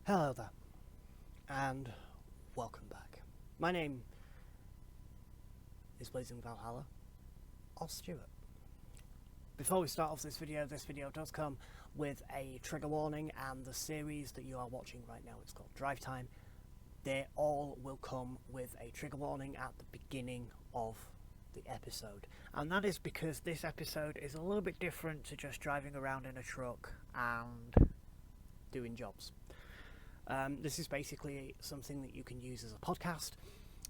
Hello there, and welcome back. My name is BlazingValhalla, or Stuart. Before we start off this video does come with a trigger warning, and the series that you are watching right now is called Drive Time. They all will come with a trigger warning at the beginning of the episode, and that is because this episode is a little bit different to just driving around in a truck and doing jobs. This is basically something that you can use as a podcast.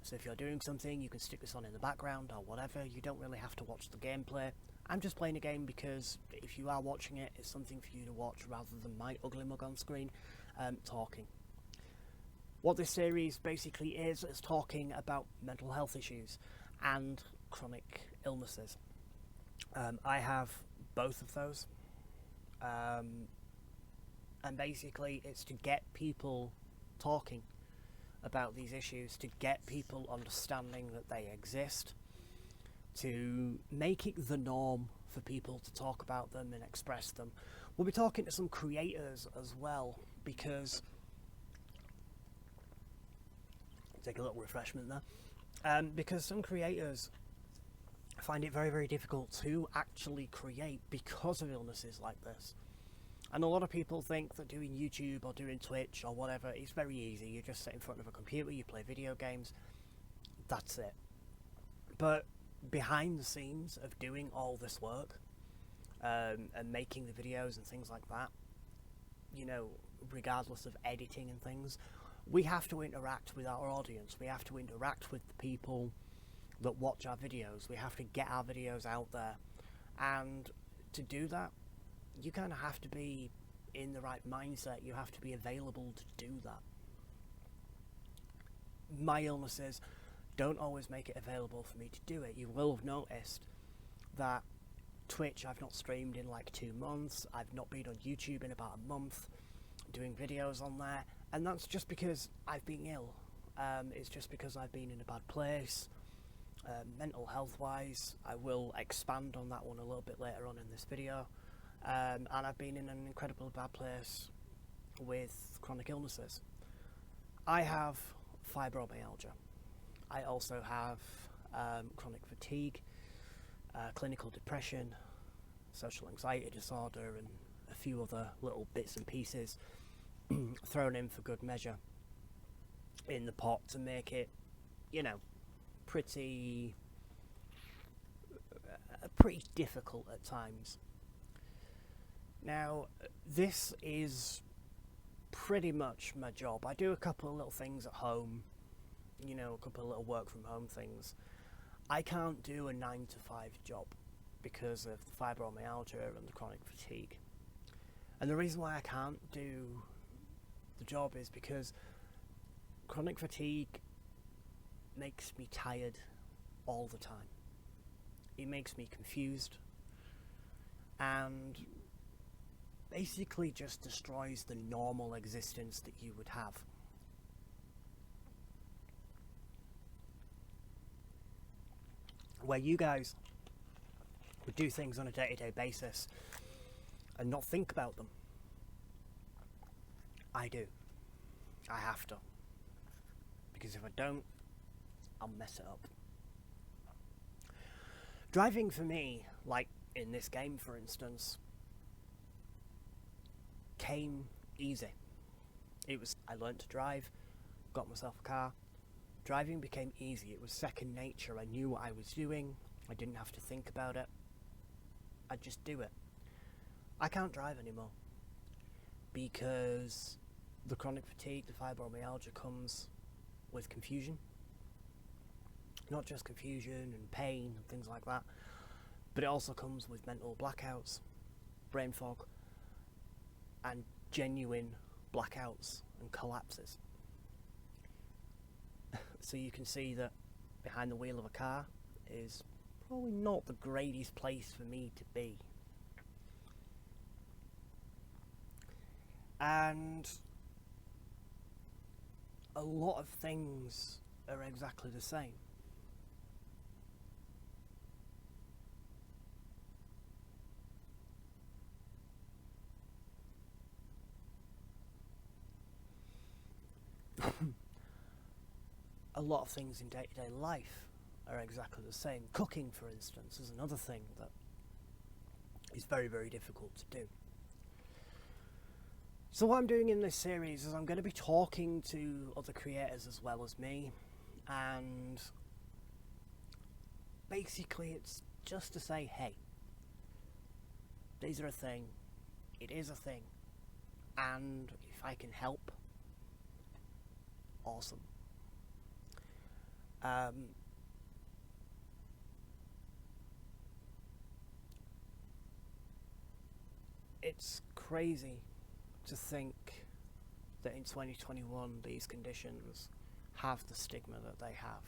So if you're doing something, you can stick this on in the background or whatever. You don't really have to watch the gameplay. I'm just playing a game because if you are watching it, it's something for you to watch rather than my ugly mug on screen talking. What this series basically is talking about mental health issues and chronic illnesses. I have both of those. And basically it's to get people talking about these issues, to get people understanding that they exist, to make it the norm for people to talk about them and express them. We'll be talking to some creators as well, because take a little refreshment there, because some creators find it very, very difficult to actually create because of illnesses like this. And a lot of people think that doing YouTube or doing Twitch or whatever is very easy. You just sit in front of a computer, you play video games, that's it. But behind the scenes of doing all this work and making the videos and things like that, you know, regardless of editing and things, we have to interact with our audience. We have to interact with the people that watch our videos. We have to get our videos out there. And to do that, you kind of have to be in the right mindset. You have to be available to do that. My illnesses don't always make it available for me to do it. You will have noticed that Twitch I've not streamed in like 2 months. I've not been on YouTube in about a month doing videos on there, and that's just because I've been ill. It's just because I've been in a bad place, mental health wise. I will expand on that one a little bit later on in this video. And I've been in an incredibly bad place with chronic illnesses. I have fibromyalgia. I also have chronic fatigue, clinical depression, social anxiety disorder, and a few other little bits and pieces thrown in for good measure in the pot to make it, you know, pretty difficult at times. Now, this is pretty much my job. I do a couple of little things at home, you know, a couple of little work from home things. I can't do a 9 to 5 job because of the fibromyalgia and the chronic fatigue. And the reason why I can't do the job is because chronic fatigue makes me tired all the time. It makes me confused and basically just destroys the normal existence that you would have. Where you guys would do things on a day-to-day basis and not think about them. I do. I have to. Because if I don't, I'll mess it up. Driving for me, like in this game for instance, came easy. I learned to drive, got myself a car. Driving became easy. It was second nature. I knew what I was doing. I didn't have to think about it. I'd just do it. I can't drive anymore because the chronic fatigue, the fibromyalgia comes with confusion. Not just confusion and pain and things like that, but it also comes with mental blackouts, brain fog, and genuine blackouts and collapses. So you can see that behind the wheel of a car is probably not the greatest place for me to be. And a lot of things are exactly the same. lot of things in day-to-day life are exactly the same. Cooking, for instance, is another thing that is very, very difficult to do. So what I'm doing in this series is I'm going to be talking to other creators as well as me, and basically it's just to say, hey, these are a thing, it is a thing, and if I can help, awesome. It's crazy to think that in 2021 these conditions have the stigma that they have.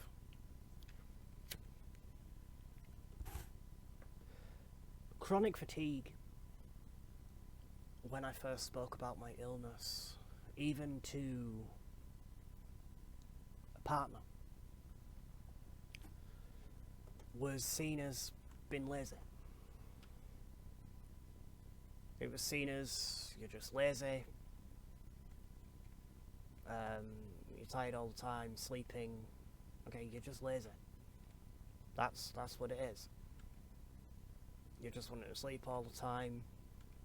Chronic fatigue, when I first spoke about my illness, even to a partner, was seen as being lazy. It was seen as, you're just lazy, you're tired all the time, sleeping, okay, you're just lazy. That's what it is. You're just wanting to sleep all the time,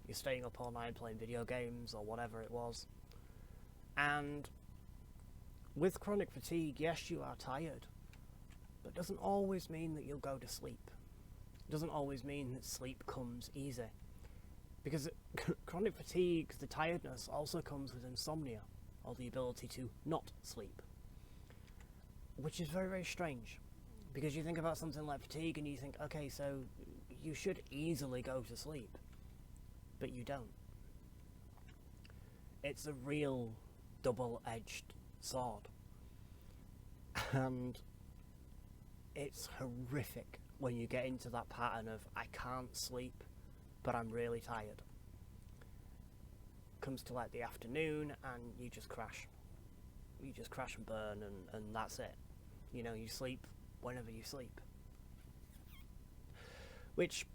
you're staying up all night playing video games or whatever it was. And with chronic fatigue, yes, you are tired, but it doesn't always mean that you'll go to sleep. It doesn't always mean that sleep comes easy. Because chronic fatigue, the tiredness, also comes with insomnia, or the ability to not sleep. Which is very, very strange. Because you think about something like fatigue and you think, okay, so you should easily go to sleep. But you don't. It's a real double-edged sword. And it's horrific when you get into that pattern of, I can't sleep, but I'm really tired. Comes to like the afternoon and you just crash. You just crash and burn and that's it. You know, you sleep whenever you sleep. Which,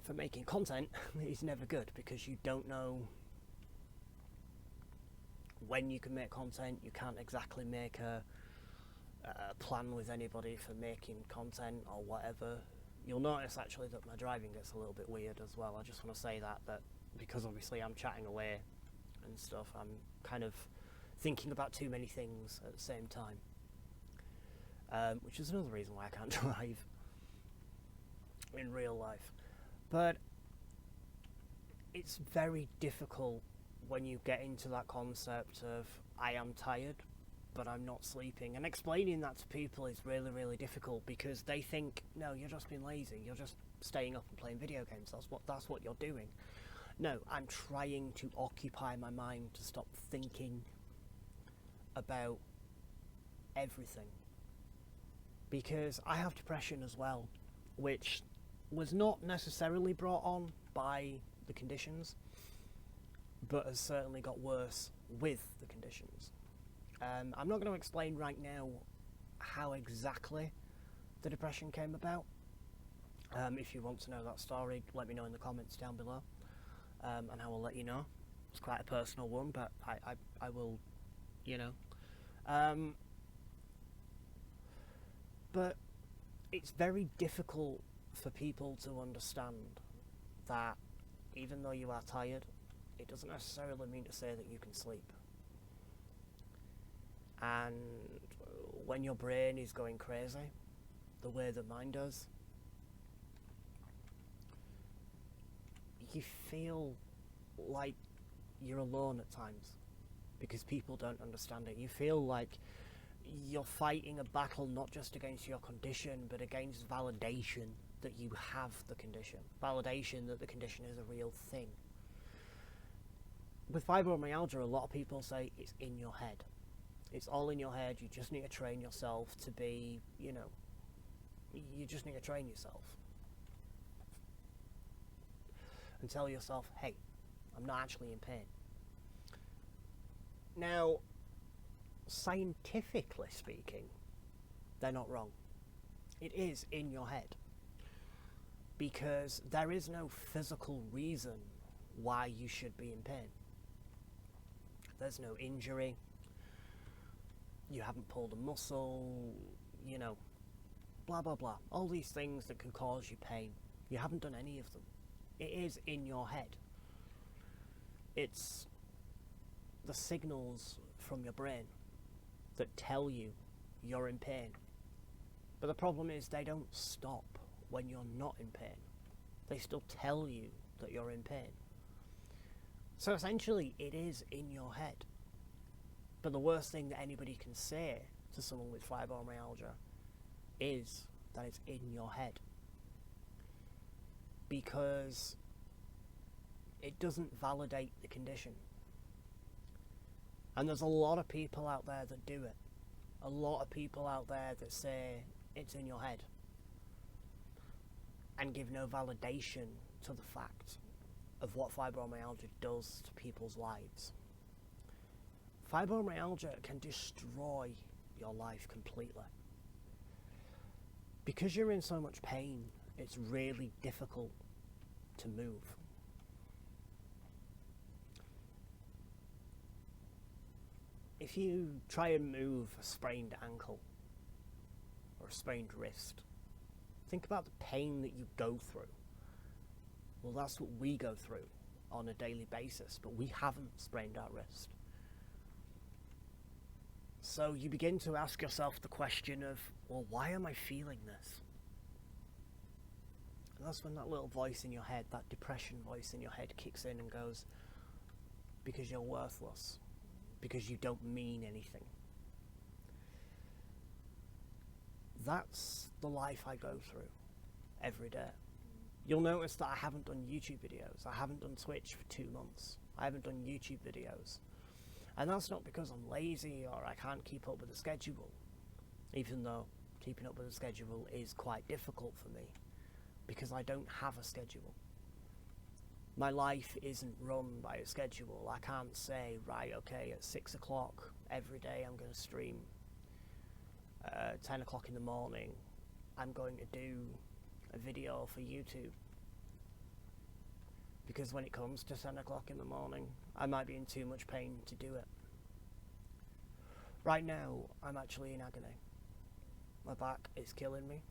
for making content, is never good because you don't know when you can make content. You can't exactly make a plan with anybody for making content or whatever. You'll notice actually that my driving gets a little bit weird as well. I just want to say that because obviously I'm chatting away and stuff, I'm kind of thinking about too many things at the same time. Which is another reason why I can't drive in real life. But it's very difficult when you get into that concept of, I am tired, but I'm not sleeping. And explaining that to people is really, really difficult because they think, no, you're just being lazy. You're just staying up and playing video games. That's what you're doing. No, I'm trying to occupy my mind to stop thinking about everything. Because I have depression as well, which was not necessarily brought on by the conditions, but has certainly got worse with the conditions. I'm not going to explain right now how exactly the depression came about. If you want to know that story, let me know in the comments down below, and I will let you know. It's quite a personal one, but I will, you know. But it's very difficult for people to understand that even though you are tired, it doesn't necessarily mean to say that you can sleep. And when your brain is going crazy, the way that mine does, you feel like you're alone at times because people don't understand it. You feel like you're fighting a battle not just against your condition, but against validation that you have the condition. Validation that the condition is a real thing. With fibromyalgia, a lot of people say it's in your head. It's all in your head. You just need to train yourself to be, you know, you just need to train yourself. And tell yourself, hey, I'm not actually in pain. Now, scientifically speaking, they're not wrong. It is in your head. Because there is no physical reason why you should be in pain. There's no injury. you haven't pulled a muscle, you know, blah blah blah. All these things that can cause you pain. You haven't done any of them. It is in your head. It's the signals from your brain that tell you you're in pain. But the problem is they don't stop when you're not in pain. They still tell you that you're in pain. So essentially it is in your head. But the worst thing that anybody can say to someone with fibromyalgia is that it's in your head. Because it doesn't validate the condition. And there's a lot of people out there that do it. A lot of people out there that say it's in your head and give no validation to the fact of what fibromyalgia does to people's lives. Fibromyalgia can destroy your life completely. Because you're in so much pain, it's really difficult to move. If you try and move a sprained ankle or a sprained wrist, think about the pain that you go through. Well, that's what we go through on a daily basis, but we haven't sprained our wrist. So you begin to ask yourself the question of, well, why am I feeling this? And that's when that little voice in your head, that depression voice in your head kicks in and goes, because you're worthless. Because you don't mean anything. That's the life I go through every day. You'll notice that I haven't done YouTube videos. I haven't done Twitch for 2 months. I haven't done YouTube videos. And that's not because I'm lazy or I can't keep up with the schedule. Even though keeping up with the schedule is quite difficult for me. Because I don't have a schedule. My life isn't run by a schedule. I can't say, right, okay, at 6 o'clock every day I'm going to stream. 10 o'clock in the morning I'm going to do a video for YouTube. Because when it comes to 10 o'clock in the morning, I might be in too much pain to do it. Right now, I'm actually in agony. My back is killing me.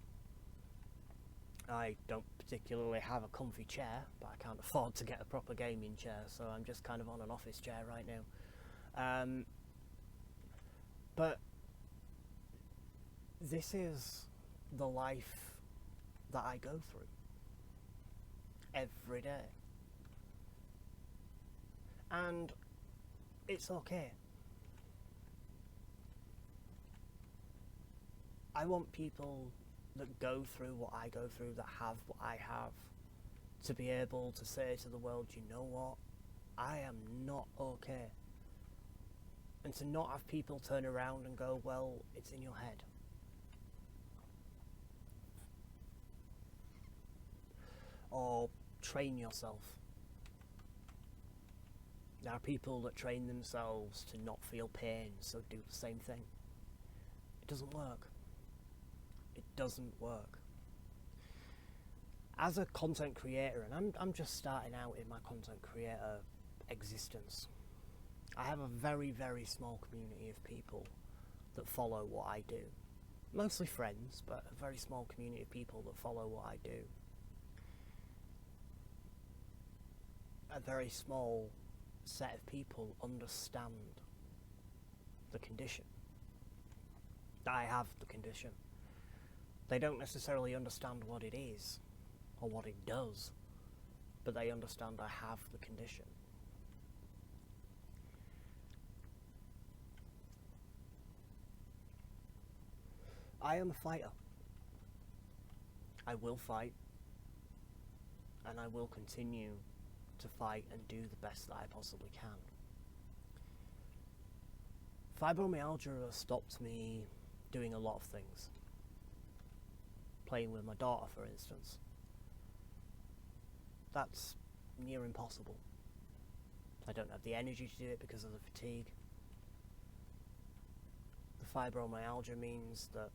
I don't particularly have a comfy chair, but I can't afford to get a proper gaming chair, so I'm just kind of on an office chair right now. But this is the life that I go through every day. And it's okay. I want people that go through what I go through, that have what I have, to be able to say to the world, you know what, I am not okay. And to not have people turn around and go, well, it's in your head. Or train yourself. There are people that train themselves to not feel pain, so do the same thing. It doesn't work. It doesn't work. As a content creator, and I'm just starting out in my content creator existence, I have a very, very small community of people that follow what I do. Mostly friends, but a very small community of people that follow what I do. A very small set of people understand the condition. That I have the condition. They don't necessarily understand what it is or what it does, but they understand I have the condition. I am a fighter. I will fight, and I will continue to fight and do the best that I possibly can. Fibromyalgia has stopped me doing a lot of things. Playing with my daughter, for instance. That's near impossible. I don't have the energy to do it because of the fatigue. The fibromyalgia means that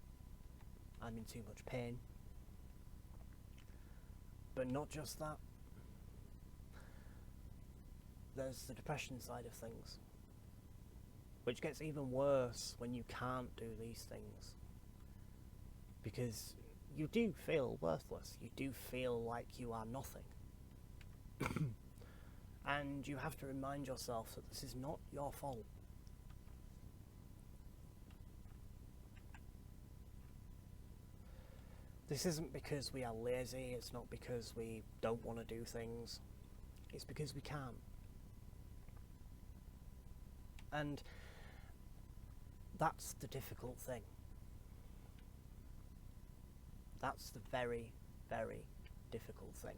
I'm in too much pain. But not just that. There's the depression side of things. which gets even worse when you can't do these things. Because you do feel worthless. You do feel like you are nothing. And you have to remind yourself that this is not your fault. This isn't because we are lazy, it's not because we don't want to do things, it's because we can't. And that's the difficult thing. That's the very, very difficult thing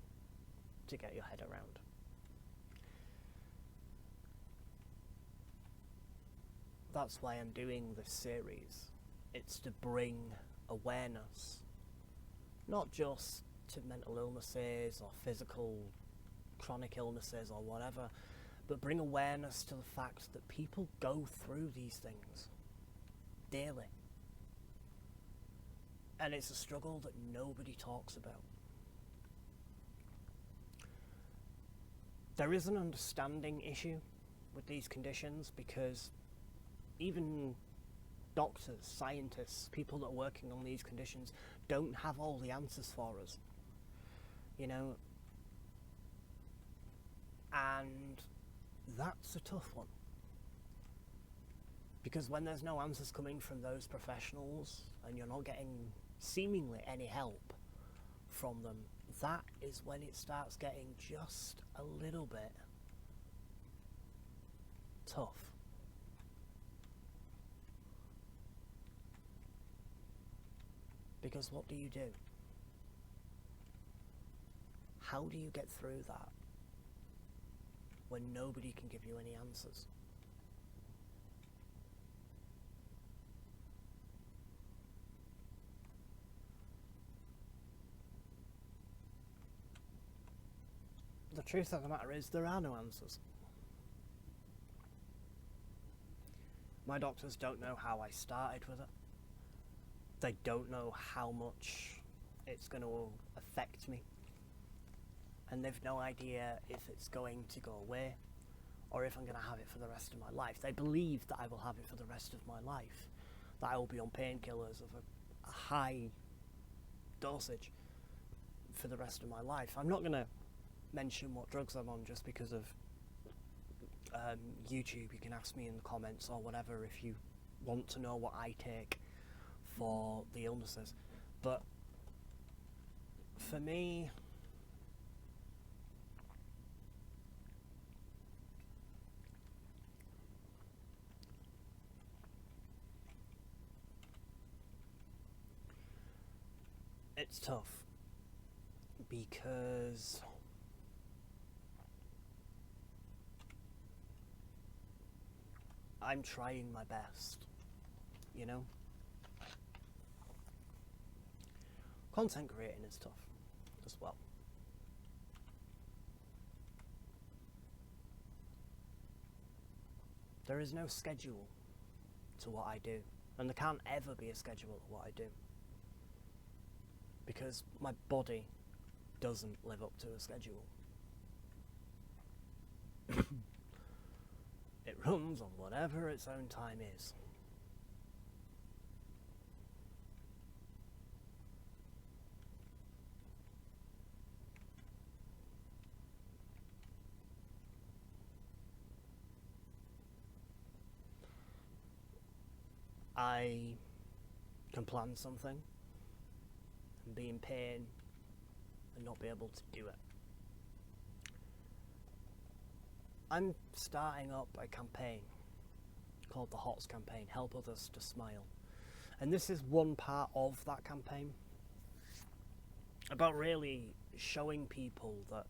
to get your head around. That's why I'm doing this series. It's to bring awareness, not just to mental illnesses or physical chronic illnesses or whatever, but bring awareness to the fact that people go through these things daily. And it's a struggle that nobody talks about. There is an understanding issue with these conditions because even doctors, scientists, people that are working on these conditions don't have all the answers for us. You know? And that's a tough one. Because when there's no answers coming from those professionals and you're not getting seemingly any help from them, that is when it starts getting just a little bit tough. Because what do you do? How do you get through that when nobody can give you any answers? The truth of the matter is there are no answers. My doctors don't know how I started with it. They don't know how much it's going to affect me. And they've no idea if it's going to go away or if I'm going to have it for the rest of my life. They believe that I will have it for the rest of my life, that I will be on painkillers of a high dosage for the rest of my life. I'm not going to mention what drugs I'm on just because of YouTube. You can ask me in the comments or whatever if you want to know what I take for the illnesses. But for me, it's tough because I'm trying my best, you know? Content creating is tough as well. There is no schedule to what I do, and there can't ever be a schedule to what I do, because my body doesn't live up to a schedule. It runs on whatever its own time is. I can plan something and be in pain and not be able to do it. I'm starting up a campaign called the HOTS campaign, Help Others to Smile. And this is one part of that campaign, about really showing people that,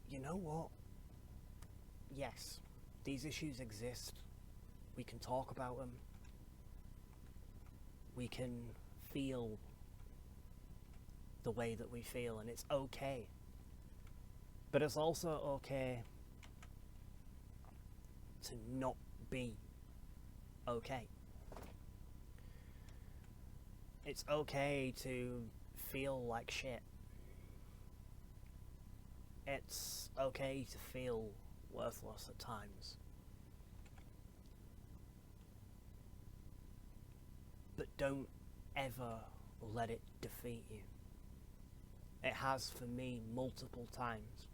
you know what, yes, these issues exist, we can talk about them, we can feel the way that we feel, and it's okay. But it's also okay to not be okay. It's okay to feel like shit. It's okay to feel worthless at times. but don't ever let it defeat you. It has for me multiple times.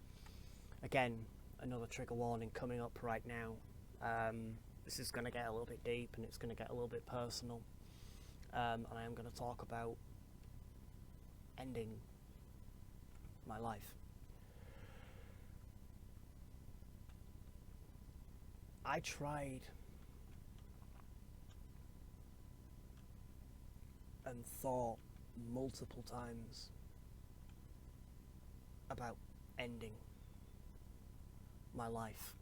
Again, another trigger warning coming up right now. This is going to get a little bit deep and it's going to get a little bit personal. And I am going to talk about ending my life. I tried and thought multiple times about ending my life,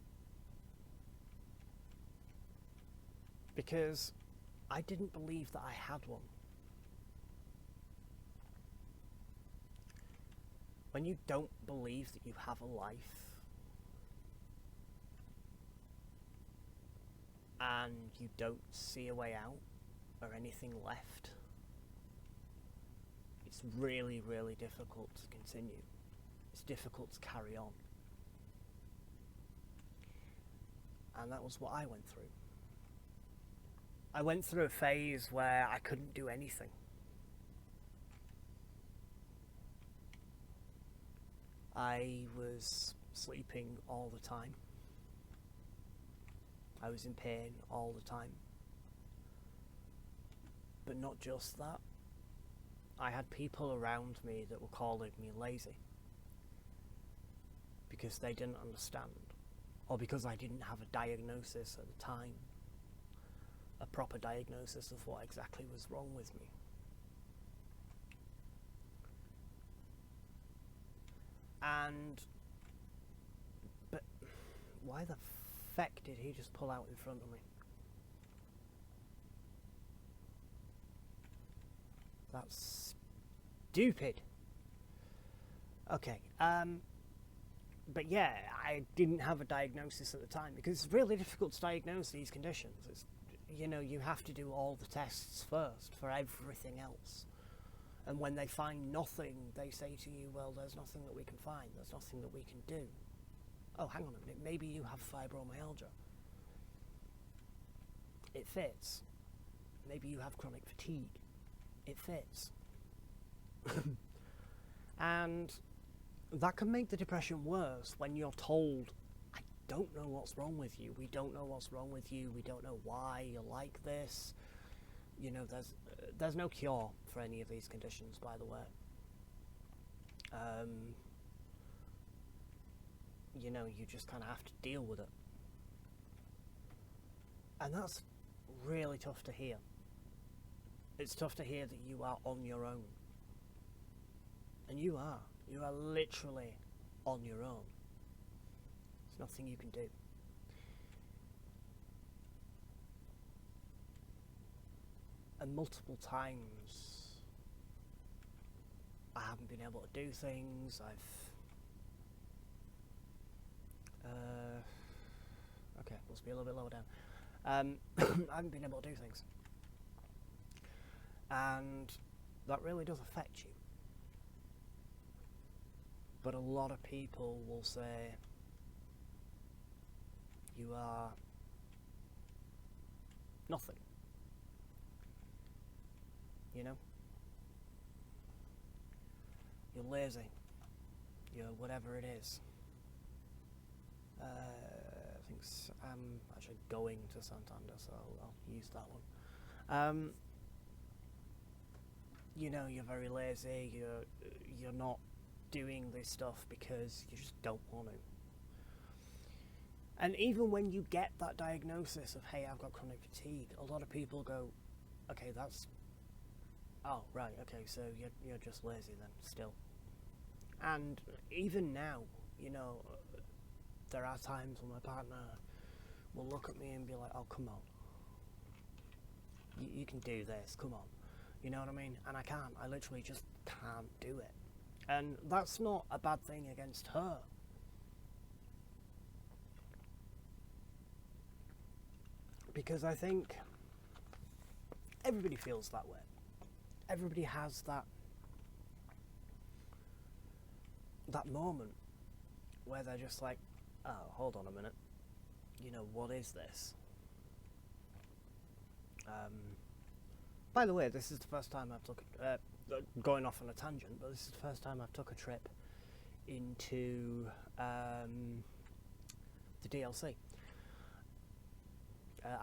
because I didn't believe that I had one. When you don't believe that you have a life and you don't see a way out or anything left, it's really, really difficult to continue. It's difficult to carry on. And that was what I went through. I went through a phase where I couldn't do anything. I was sleeping all the time. I was in pain all the time. But not just that. I had people around me that were calling me lazy because they didn't understand, or because I didn't have a diagnosis at the time, a proper diagnosis of what exactly was wrong with me. But why the feck did he just pull out in front of me? That's stupid. Okay, but yeah, I didn't have a diagnosis at the time because it's really difficult to diagnose these conditions. It's, you know, you have to do all the tests first for everything else. And when they find nothing, they say to you, well, there's nothing that we can find. There's nothing that we can do. Oh, hang on a minute. Maybe you have fibromyalgia. It fits. Maybe you have chronic fatigue. It fits. And that can make the depression worse when you're told, I don't know what's wrong with you. We don't know what's wrong with you. We don't know why you're like this. You know, there's no cure for any of these conditions, by the way. You know, you just kind of have to deal with it. And that's really tough to hear. It's tough to hear that you are on your own. And you are. You are literally on your own. There's nothing you can do. And multiple times I haven't been able to do things. Okay, let's be a little bit lower down. I haven't been able to do things. And that really does affect you. But a lot of people will say, you are nothing. You know? You're lazy. You're whatever it is. I think I'm actually going to Santander, so I'll use that one. You know, you're very lazy. You're not doing this stuff because you just don't want to. And even when you get that diagnosis of, hey, I've got chronic fatigue, a lot of people go, okay, that's, oh, right, okay, so you're just lazy then, still. And even now, you know, there are times when my partner will look at me and be like, oh, come on. You can do this, come on. You know what I mean? And I can't. I literally just can't do it. And that's not a bad thing against her. Because I think everybody feels that way. Everybody has that moment where they're just like, oh, hold on a minute. You know, what is this? By the way, this is the first time I've took going off on a tangent, but this is the first time I've took a trip into the DLC,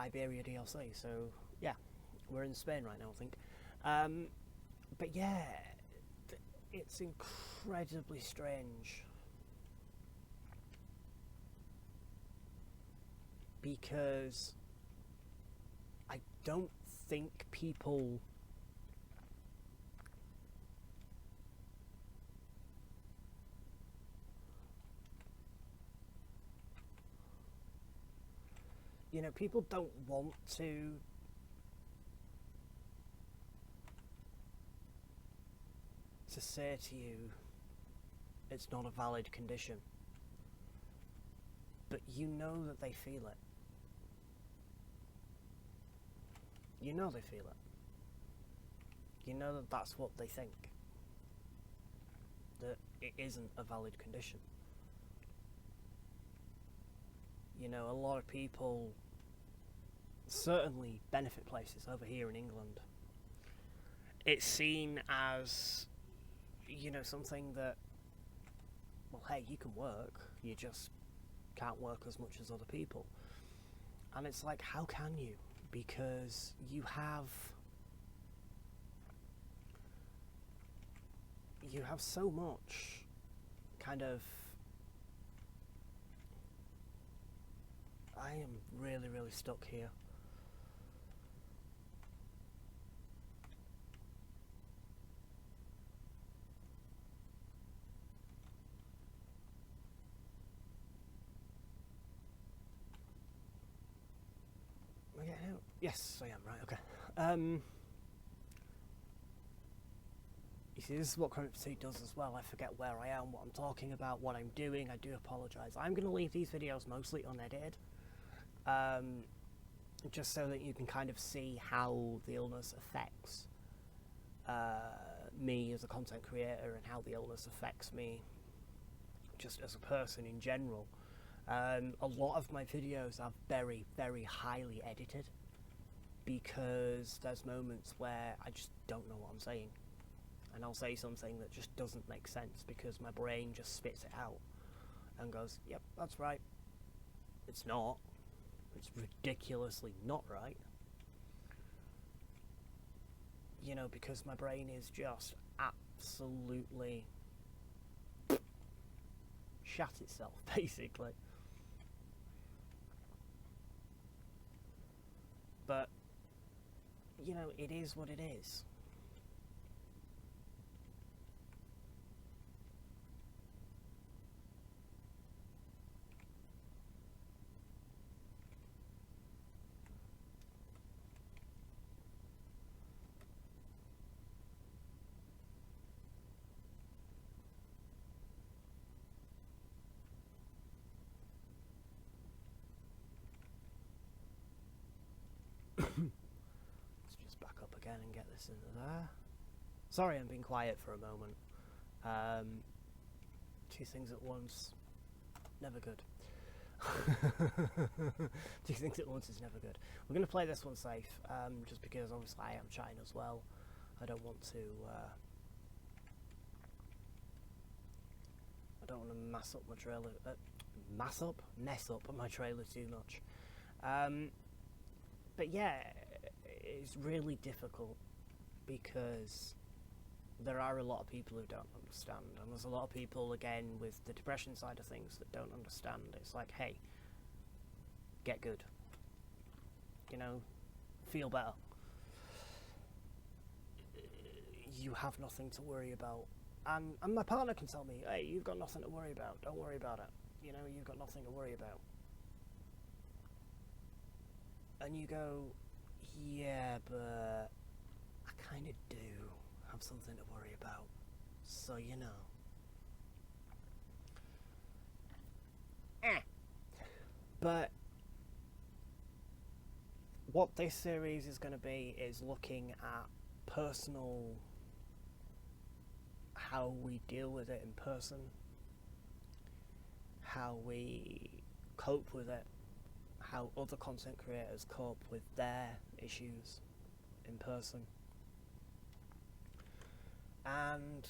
Iberia DLC. So yeah, we're in Spain right now, I think. But yeah, it's incredibly strange because I don't think people people don't want to say to you it's not a valid condition, but you know that they feel it. You know they feel it. You know that that's what they think, that it isn't a valid condition. You know, a lot of people, certainly benefit places over here in England, it's seen as, something that, well, hey, you can work, you just can't work as much as other people. And it's like, how can you? Because you have so much kind of, I am really, really stuck here. Am I getting out? Yes, I am, right, okay. You see, this is what Current Pursuit does as well. I forget where I am, what I'm talking about, what I'm doing. I do apologise. I'm going to leave these videos mostly unedited, just so that you can kind of see how the illness affects me as a content creator and how the illness affects me just as a person in general. A lot of my videos are very, very highly edited because there's moments where I just don't know what I'm saying. And I'll say something that just doesn't make sense because my brain just spits it out and goes, yep, that's right. It's not. It's ridiculously not right. Because my brain is just absolutely shat itself, basically. But, it is what it is. Let's just back up again and get this into there. Sorry, I'm being quiet for a moment. Two things at once, never good. Two things at once is never good. We're going to play this one safe, just because obviously I am trying as well. I don't want to mess up my trailer. Mess up my trailer too much. But yeah, it's really difficult because there are a lot of people who don't understand, and there's a lot of people, again, with the depression side of things that don't understand. It's like, hey, get good. Feel better. You have nothing to worry about. And my partner can tell me, hey, you've got nothing to worry about. Don't worry about it. You've got nothing to worry about. And you go, yeah, but I kind of do have something to worry about. So, But what this series is going to be is looking at personal, how we deal with it in person, how we cope with it, how other content creators cope with their issues in person. And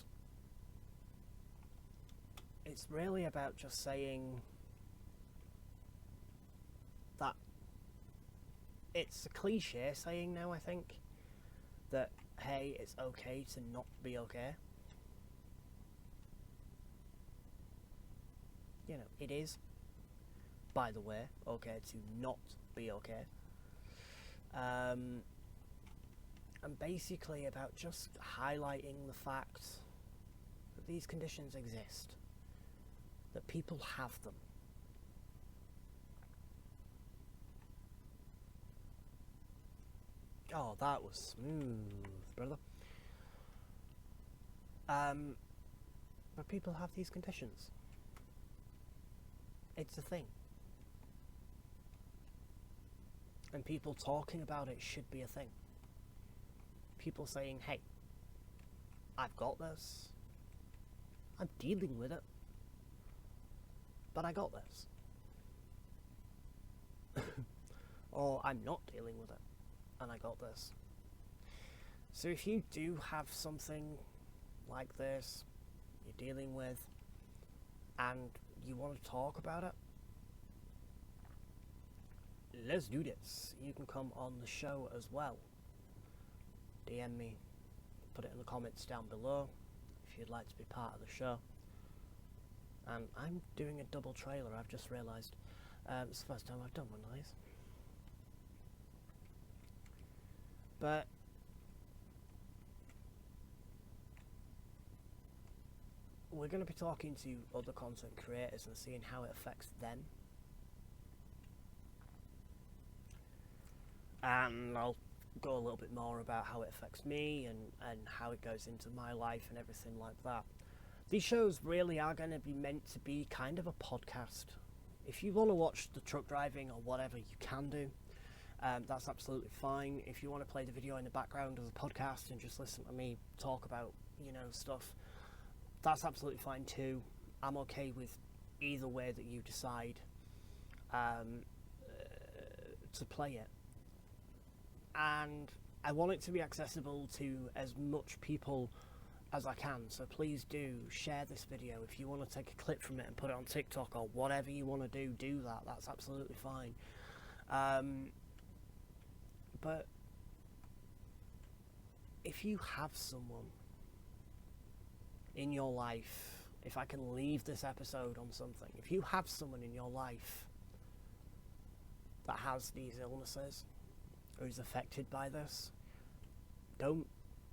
it's really about just saying that it's a cliche saying now, I think, that, hey, it's okay to not be okay. You know, it is, by the way, okay to not be okay. And basically about just highlighting the fact that these conditions exist, that people have them. Oh, that was smooth, brother. But people have these conditions. It's a thing. And people talking about it should be a thing. People saying, hey, I've got this. I'm dealing with it. But I got this. Or I'm not dealing with it. And I got this. So if you do have something like this you're dealing with and you want to talk about it, let's do this. You can come on the show as well. DM me, put it in the comments down below if you'd like to be part of the show. And I'm doing a double trailer, I've just realised. It's the first time I've done one of these. But we're going to be talking to other content creators and seeing how it affects them. And I'll go a little bit more about how it affects me and how it goes into my life and everything like that. These shows really are going to be meant to be kind of a podcast. If you want to watch the truck driving or whatever, you can do. That's absolutely fine. If you want to play the video in the background as a podcast and just listen to me talk about, you know, stuff, that's absolutely fine too. I'm okay with either way that you decide to play it. And I want it to be accessible to as much people as I can, so please do share this video. If you want to take a clip from it and put it on TikTok or whatever you want to do that. That's absolutely fine. But if you have someone in your life, if I can leave this episode on something, if you have someone in your life that has these illnesses or is affected by this, don't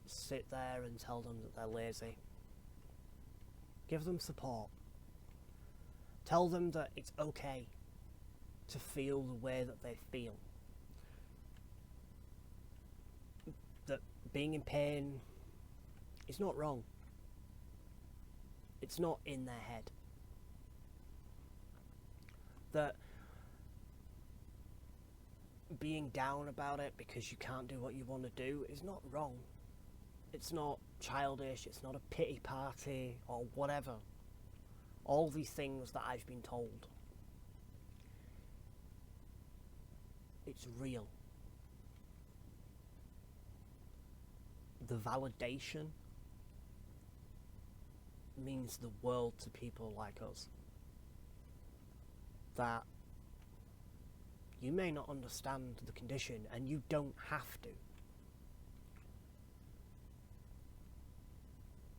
sit there and tell them that they're lazy. Give them support. Tell them that it's okay to feel the way that they feel. That being in pain is not wrong. It's not in their head. That being down about it because you can't do what you want to do is not wrong. It's not childish, it's not a pity party or whatever. All these things that I've been told. It's real. The validation means the world to people like us. That you may not understand the condition and you don't have to.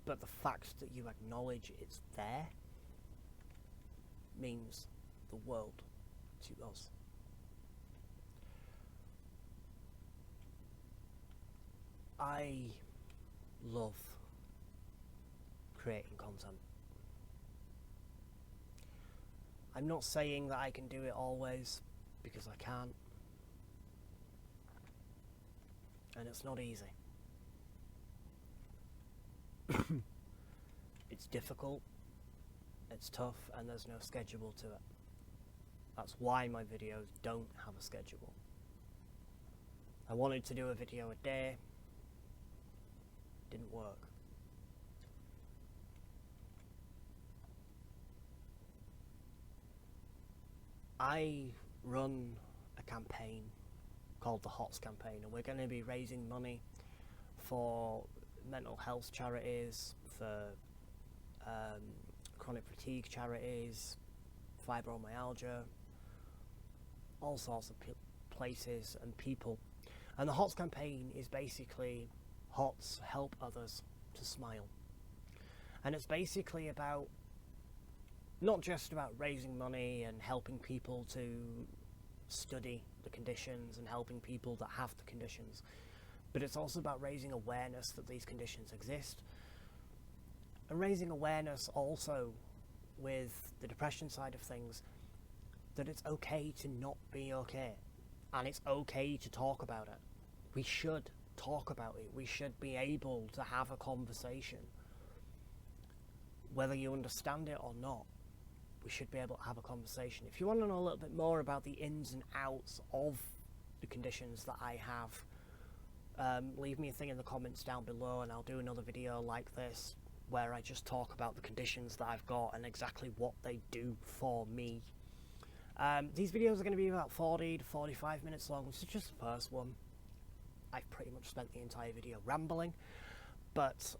But the fact that you acknowledge it's there means the world to us. I love creating content. I'm not saying that I can do it always, because I can't. And it's not easy. It's difficult, it's tough, and there's no schedule to it. That's why my videos don't have a schedule. I wanted to do a video a day, didn't work. I run a campaign called the HOTS campaign, and we're going to be raising money for mental health charities, for chronic fatigue charities, fibromyalgia, all sorts of places and people. And the HOTS campaign is basically HOTS help others to smile. And it's basically about, not just about raising money and helping people to study the conditions and helping people that have the conditions, but it's also about raising awareness that these conditions exist, and raising awareness also with the depression side of things, that it's okay to not be okay, and it's okay to talk about it. We should talk about it. We should be able to have a conversation. Whether you understand it or not, we should be able to have a conversation. If you want to know a little bit more about the ins and outs of the conditions that I have, leave me a thing in the comments down below, and I'll do another video like this where I just talk about the conditions that I've got and exactly what they do for me. These videos are going to be about 40 to 45 minutes long, which is just the first one. I've pretty much spent the entire video rambling, but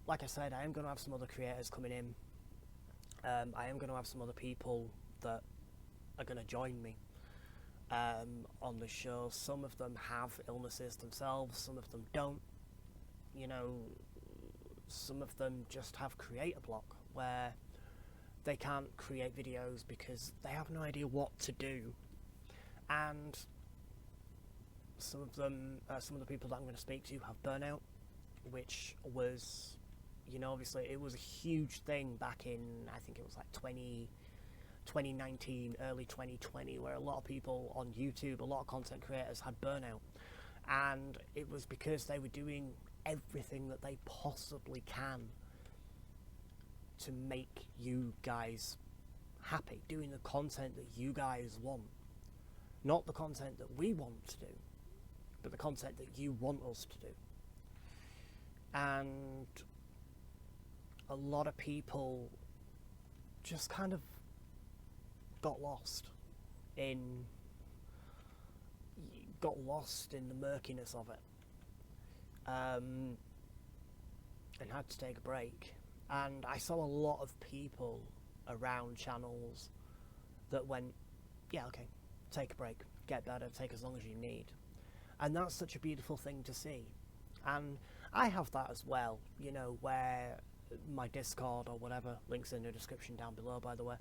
like I said, I am going to have some other creators coming in. I am going to have some other people that are going to join me on the show. Some of them have illnesses themselves, some of them don't. You know, some of them just have creator block, where they can't create videos because they have no idea what to do. And some of them, some of the people that I'm going to speak to have burnout, which was, you know, obviously it was a huge thing back in, I think it was like 2019, early 2020, where a lot of people on YouTube, a lot of content creators had burnout. And it was because they were doing everything that they possibly can to make you guys happy, doing the content that you guys want. Not the content that we want to do, but the content that you want us to do. And a lot of people just kind of got lost in the murkiness of it, and had to take a break. And I saw a lot of people around channels that went, yeah, okay, take a break, get better, take as long as you need. And that's such a beautiful thing to see. And I have that as well, you know, where my Discord or whatever, links in the description down below, by the way,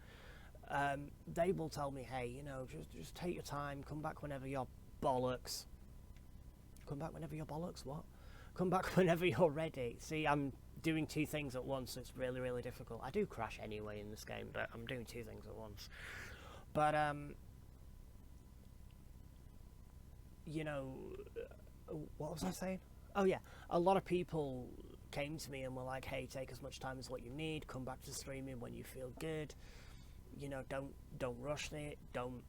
they will tell me, hey, you know, just take your time, come back whenever you're bollocks. Come back whenever you're bollocks? What? Come back whenever you're ready. See, I'm doing two things at once. It's really, really difficult. I do crash anyway in this game, but I'm doing two things at once. But, you know, what was I saying? Oh yeah, a lot of people came to me and were like, hey, take as much time as what you need, come back to streaming when you feel good, you know, don't rush it, don't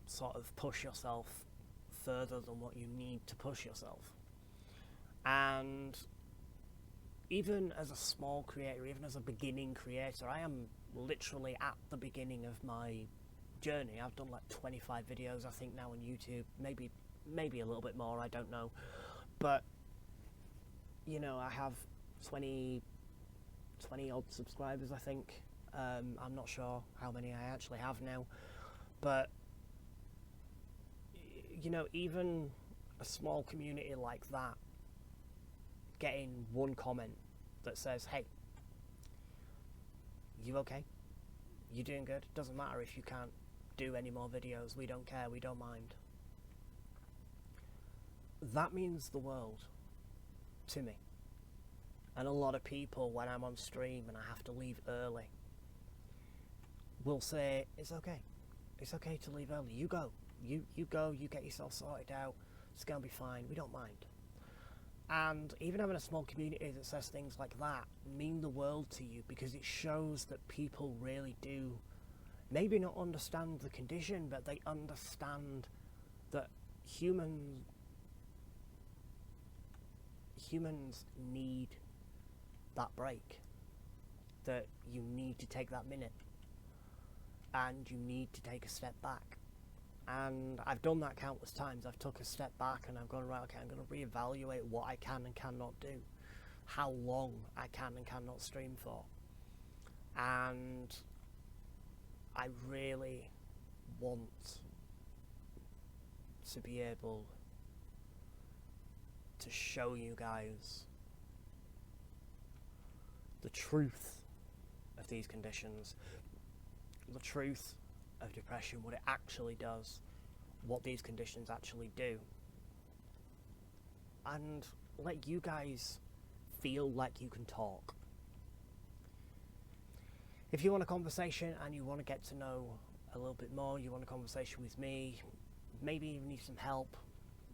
sort of push yourself further than what you need to push yourself. And even as a small creator, even as a beginning creator, I am literally at the beginning of my journey. I've done like 25 videos, I think, now on YouTube, maybe a little bit more, I don't know, but you know, I have 20 odd subscribers, I think. I'm not sure how many I actually have now, but you know, even a small community like that, getting one comment that says, hey, you okay? You doing good? Doesn't matter if you can't do any more videos, we don't care, we don't mind. That means the world to me. And a lot of people, when I'm on stream and I have to leave early, will say, it's okay. It's okay to leave early. You go. You go, you get yourself sorted out. It's going to be fine. We don't mind. And even having a small community that says things like that mean the world to you, because it shows that people really do maybe not understand the condition, but they understand that humans need that break, that you need to take that minute and you need to take a step back. And I've done that countless times. I've took a step back and I've gone, right, okay, I'm going to reevaluate what I can and cannot do. how long I can and cannot stream for. And I really want to be able to show you guys the truth of these conditions, the truth of depression, what it actually does, what these conditions actually do, and let you guys feel like you can talk. If you want a conversation and you want to get to know a little bit more, you want a conversation with me, maybe you need some help,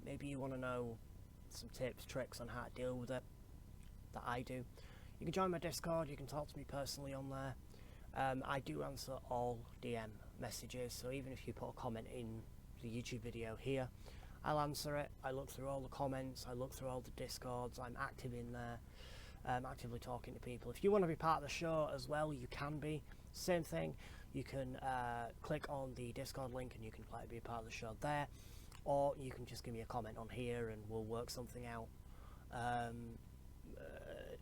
maybe you want to know some tips, tricks on how to deal with it that I do, you can join my Discord, you can talk to me personally on there. I do answer all DM messages, so even if you put a comment in the YouTube video here, I'll answer it. I look through all the comments, I look through all the Discords, I'm active in there, actively talking to people. If you want to be part of the show as well, you can be. Same thing, you can click on the Discord link and you can be a part of the show there, or you can just give me a comment on here and we'll work something out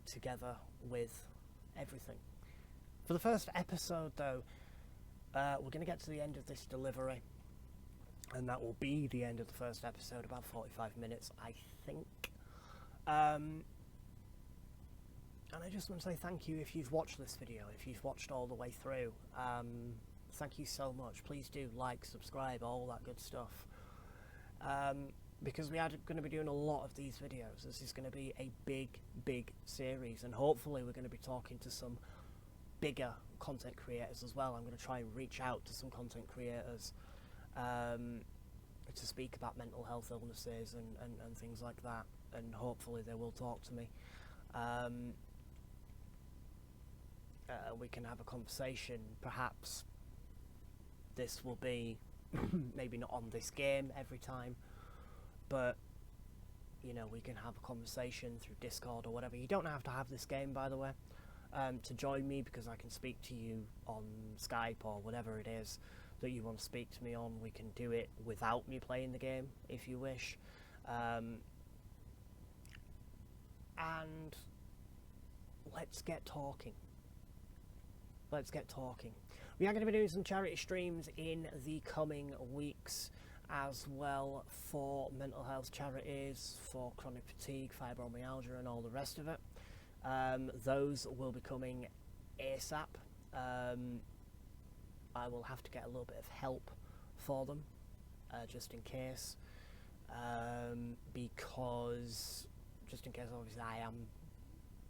together with everything. For the first episode though, we're going to get to the end of this delivery, and that will be the end of the first episode, about 45 minutes I think. And I just want to say thank you if you've watched this video, if you've watched all the way through. Thank you so much. Please do like, subscribe, all that good stuff. Because we are going to be doing a lot of these videos. This is going to be a big series, and hopefully we're going to be talking to some bigger content creators as well. I'm going to try and reach out to some content creators to speak about mental health illnesses and things like that, and hopefully they will talk to me. We can have a conversation. Perhaps this will be maybe not on this game every time, but you know, we can have a conversation through Discord or whatever. You don't have to have this game, by the way, to join me, because I can speak to you on Skype or whatever it is that you want to speak to me on. We can do it without me playing the game if you wish. And let's get talking. Let's get talking. We are going to be doing some charity streams in the coming weeks as well, for mental health charities, for chronic fatigue, fibromyalgia and all the rest of it. Those will be coming ASAP. I will have to get a little bit of help for them, just in case, because just in case obviously I am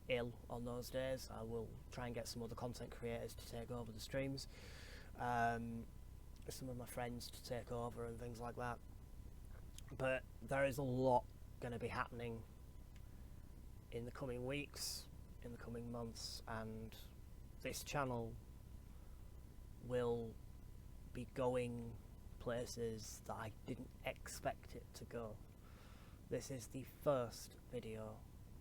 ill on those days, I will try and get some other content creators to take over the streams, some of my friends to take over and things like that. But there is a lot going to be happening in the coming weeks, in the coming months, and this channel will be going places that I didn't expect it to go. This is the first video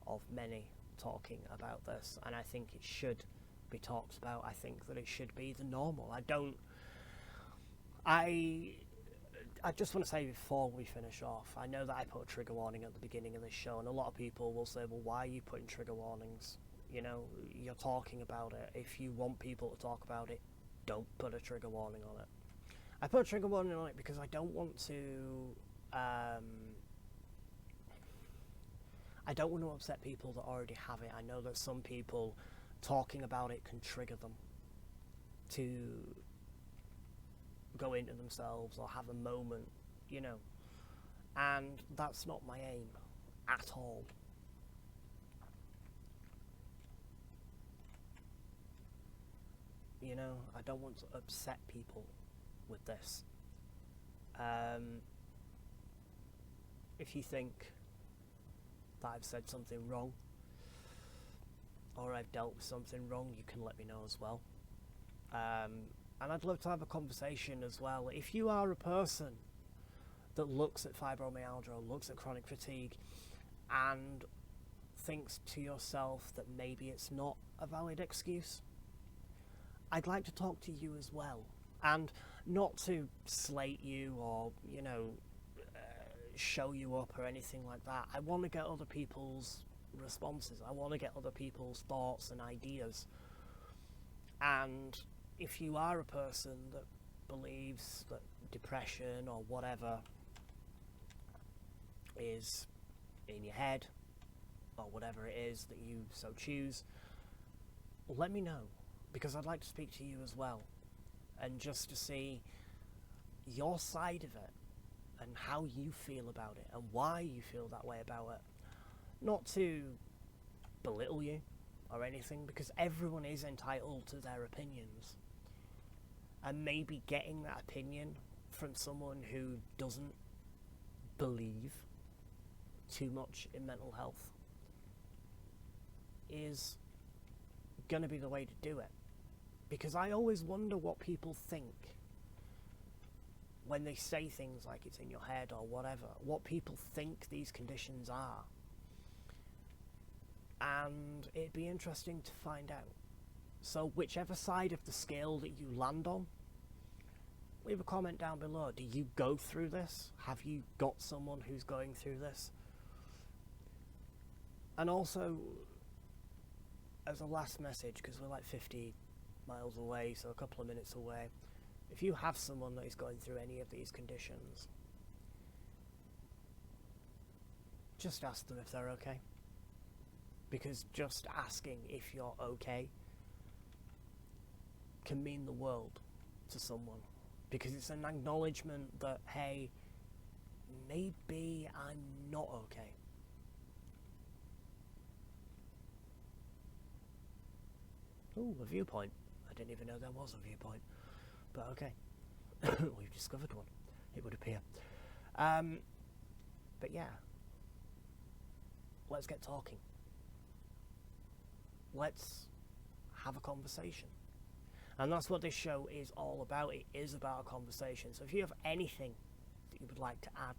of many talking about this, and I think it should be talked about. I think that it should be the normal. I just want to say before we finish off, I know that I put a trigger warning at the beginning of this show, and a lot of people will say, well, why are you putting trigger warnings? You know, you're talking about it. If you want people to talk about it, don't put a trigger warning on it. I put a trigger warning on it because I don't want to upset people that already have it. I know that some people talking about it can trigger them to go into themselves or have a moment, you know, and that's not my aim at all. You know, I don't want to upset people with this. If you think that I've said something wrong or I've dealt with something wrong, you can let me know as well. And I'd love to have a conversation as well. If you are a person that looks at fibromyalgia or looks at chronic fatigue and thinks to yourself that maybe it's not a valid excuse, I'd like to talk to you as well. And not to slate you or, you know, show you up or anything like that. I want to get other people's responses. I want to get other people's thoughts and ideas. And if you are a person that believes that depression or whatever is in your head, or whatever it is that you so choose, let me know, because I'd like to speak to you as well, and just to see your side of it and how you feel about it and why you feel that way about it. Not to belittle you or anything, because everyone is entitled to their opinions, and maybe getting that opinion from someone who doesn't believe too much in mental health is going to be the way to do it. Because I always wonder what people think when they say things like it's in your head or whatever, what people think these conditions are. And it'd be interesting to find out. So whichever side of the scale that you land on, leave a comment down below. Do you go through this? Have you got someone who's going through this? And also, as a last message, because we're like 50 miles away, so a couple of minutes away, if you have someone that is going through any of these conditions, just ask them if they're okay. Because just asking if you're okay can mean the world to someone. Because it's an acknowledgement that, hey, maybe I'm not okay. Ooh, a viewpoint. I didn't even know there was a viewpoint. But okay. We've discovered one, it would appear. But yeah. Let's get talking. Let's have a conversation. And that's what this show is all about. It is about a conversation. So if you have anything that you would like to add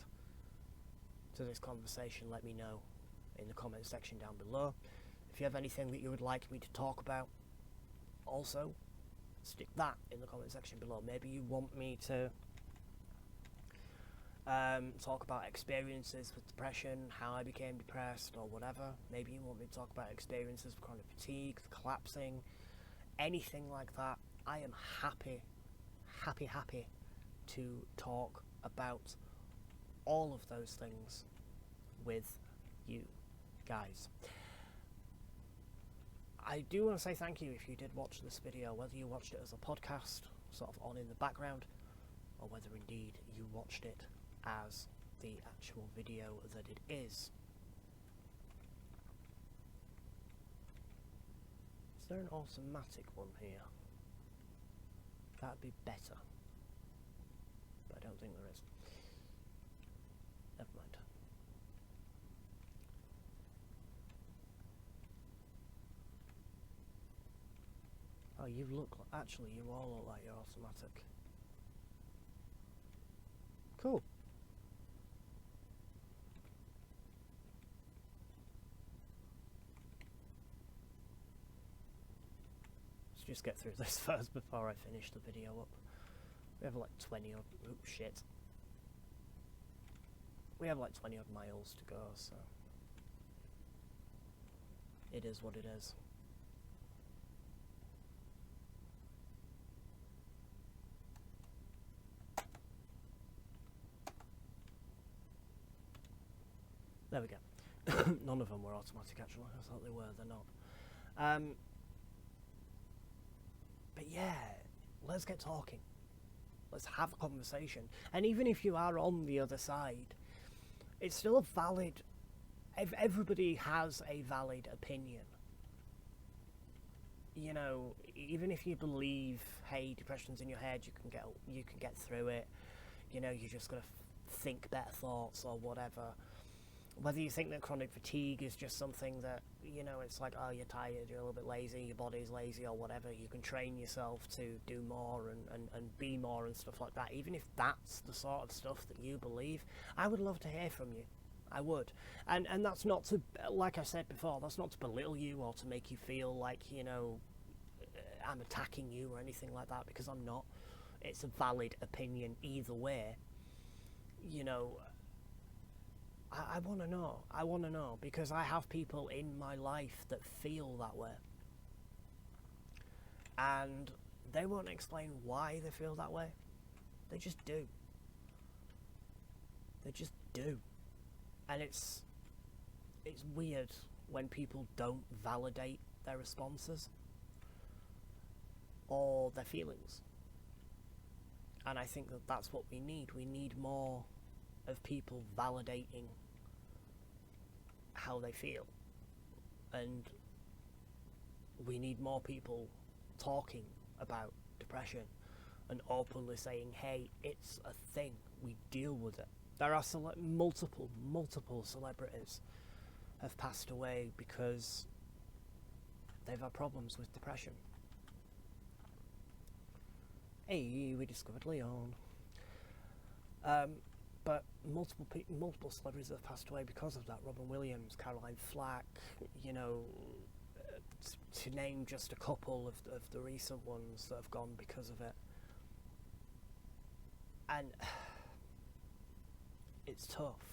to this conversation, let me know in the comment section down below. If you have anything that you would like me to talk about, also stick that in the comment section below. Maybe you want me to talk about experiences with depression, how I became depressed or whatever. Maybe you want me to talk about experiences with chronic fatigue, collapsing, anything like that. I am happy to talk about all of those things with you guys. I do want to say thank you if you did watch this video, whether you watched it as a podcast, sort of on in the background, or whether indeed you watched it as the actual video that it is. Is there an automatic one here? That'd be better. But I don't think there is. Never mind. Oh, you look like, actually, you all look like you're automatic. Cool. Let's just get through this first before I finish the video up. We have like 20 odd, oh shit. We have like 20 odd miles to go, so it is what it is. There we go. None of them were automatic actually. I thought they were, they're not. But yeah, let's get talking. Let's have a conversation. And even if you are on the other side, it's still a valid... Everybody has a valid opinion. You know, even if you believe, hey, depression's in your head, you can get through it. You know, you just gotta think better thoughts or whatever. Whether you think that chronic fatigue is just something that, you know, it's like, oh, you're tired, you're a little bit lazy, your body's lazy or whatever, you can train yourself to do more and be more and stuff like that. Even if that's the sort of stuff that you believe, I would love to hear from you. I would. And that's not to, like I said before, that's not to belittle you or to make you feel like, you know, I'm attacking you or anything like that, because I'm not. It's a valid opinion either way. You know, I want to know. I want to know because I have people in my life that feel that way. And they won't explain why they feel that way. They just do. They just do. And it's weird when people don't validate their responses or their feelings. And I think that that's what we need. We need more of people validating how they feel. And we need more people talking about depression and openly saying, hey, it's a thing. We deal with it. There are multiple celebrities have passed away because they've had problems with depression. Hey, we discovered Leon. But multiple celebrities have passed away because of that. Robin Williams, Caroline Flack, you know, to name just a couple of the recent ones that have gone because of it. And it's tough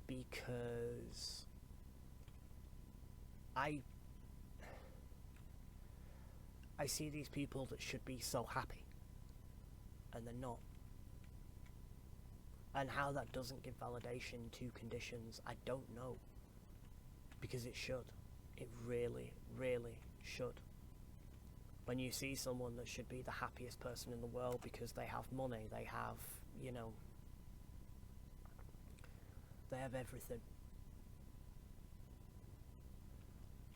because I see these people that should be so happy and they're not. And how that doesn't give validation to conditions, I don't know. Because it should. It really, really should. When you see someone that should be the happiest person in the world because they have money, they have, you know, they have everything.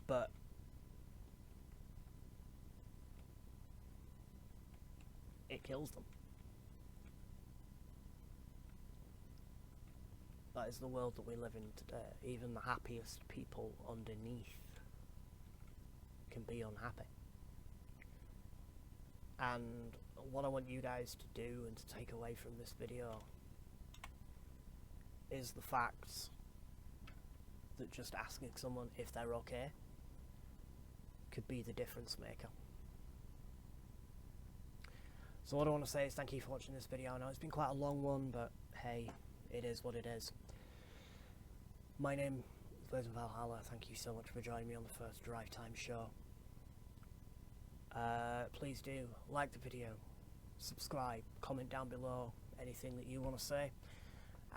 But it kills them. That is the world that we live in today. Even the happiest people underneath can be unhappy. And what I want you guys to do and to take away from this video is the fact that just asking someone if they're okay could be the difference maker. So what I want to say is thank you for watching this video. I know it's been quite a long one, but hey, it is what it is. My name is BlazingValhalla. Thank you so much for joining me on the first Drive Time show. Please do like the video, subscribe, comment down below anything that you want to say,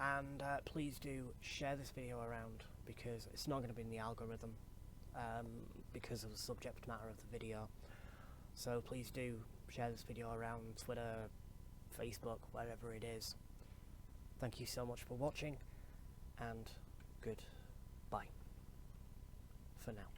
and please do share this video around because it's not going to be in the algorithm because of the subject matter of the video. So please do share this video around Twitter, Facebook, wherever it is. Thank you so much for watching, and goodbye for now.